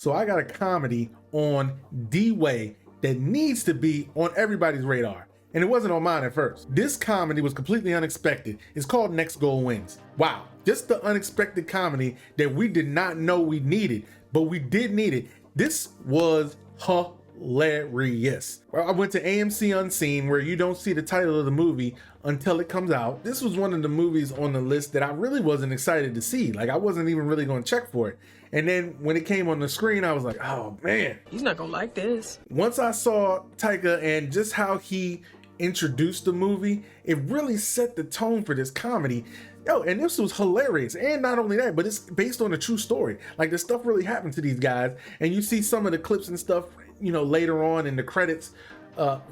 So I got a comedy on D-Way that needs to be on everybody's radar. And it wasn't on mine at first. This comedy was completely unexpected. It's called Next Goal Wins. Wow, just the unexpected comedy that we did not know we needed, but we did need it. This was hilarious. I went to AMC Unseen, where you don't see the title of the movie until it comes out. This was one of the movies on the list that I really wasn't excited to see. Like, I wasn't even really going to check for it. And then when it came on the screen, I was like, oh man, he's not gonna like this. Once I saw Taika and just how he introduced the movie, it really set the tone for this comedy. Yo, and this was hilarious. And not only that, but it's based on a true story. Like, this stuff really happened to these guys. And you see some of the clips and stuff, you know, later on in the credits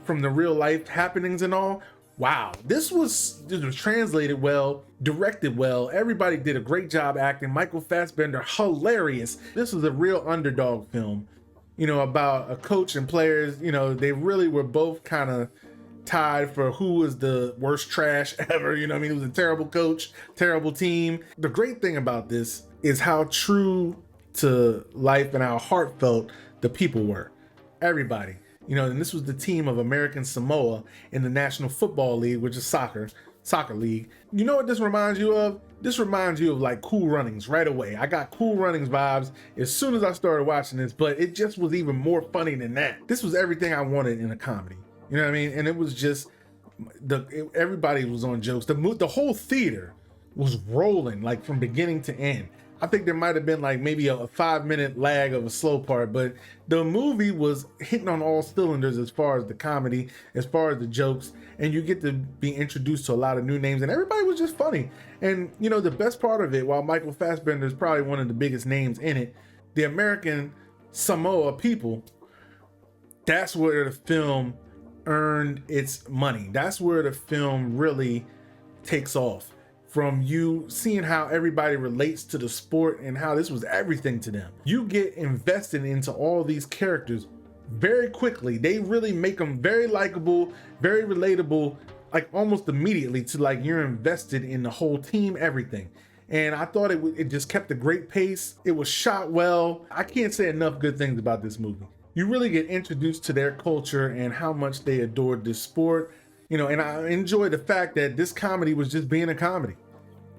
from the real life happenings and all. Wow, this was translated well, directed well. Everybody did a great job acting. Michael Fassbender, hilarious. This was a real underdog film, you know, about a coach and players. You know, they really were both kind of tied for who was the worst trash ever. You know what I mean? It was a terrible coach, terrible team. The great thing about this is how true to life and how heartfelt the people were. Everybody. You know, and this was the team of American Samoa in the National Football League, which is soccer league. You know what this reminds you of? This reminds you of like Cool Runnings right away. I got Cool Runnings vibes as soon as I started watching this, but it just was even more funny than that. This was everything I wanted in a comedy. You know what I mean? And it was just, everybody was on jokes. The whole theater was rolling like from beginning to end. I think there might have been like maybe a 5-minute lag of a slow part, but the movie was hitting on all cylinders as far as the comedy, as far as the jokes, and you get to be introduced to a lot of new names, and everybody was just funny. And you know, the best part of it, while Michael Fassbender is probably one of the biggest names in it, the American Samoa people, that's where the film earned its money. That's where the film really takes off. From you seeing how everybody relates to the sport and how this was everything to them. You get invested into all these characters very quickly. They really make them very likable, very relatable, like almost immediately, to like you're invested in the whole team, everything. And I thought it just kept a great pace. It was shot well. I can't say enough good things about this movie. You really get introduced to their culture and how much they adored this sport. You know, and I enjoy the fact that this comedy was just being a comedy.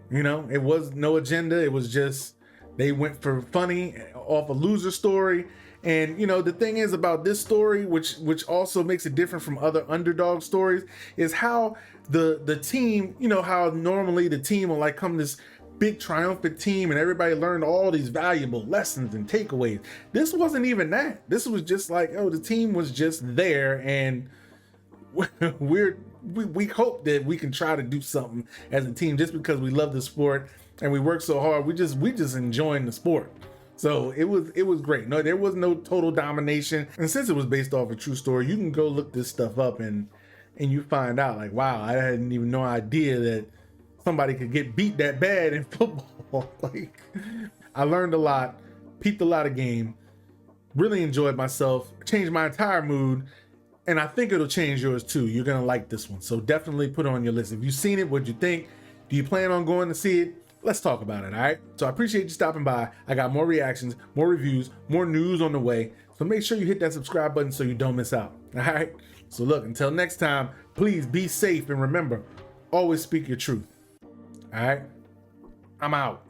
You know, it was no agenda. It was just, they went for funny off a loser story. And, you know, the thing is about this story, which also makes it different from other underdog stories, is how the team, you know, how normally the team will like come this big triumphant team and everybody learned all these valuable lessons and takeaways. This wasn't even that. This was just like, oh, the team was just there, and we hope that we can try to do something as a team just because we love the sport and we work so hard. We just enjoying the sport. So it was great. No, there was no total domination. And since it was based off a true story, you can go look this stuff up and you find out like, wow, I hadn't even no idea that somebody could get beat that bad in football. Like, I learned a lot, peeped a lot of game, really enjoyed myself, changed my entire mood. And I think it'll change yours too. You're gonna like this one. So definitely put it on your list. If you've seen it, what'd you think? Do you plan on going to see it? Let's talk about it, all right? So I appreciate you stopping by. I got more reactions, more reviews, more news on the way. So make sure you hit that subscribe button so you don't miss out, all right? So look, until next time, please be safe and remember, always speak your truth, all right? I'm out.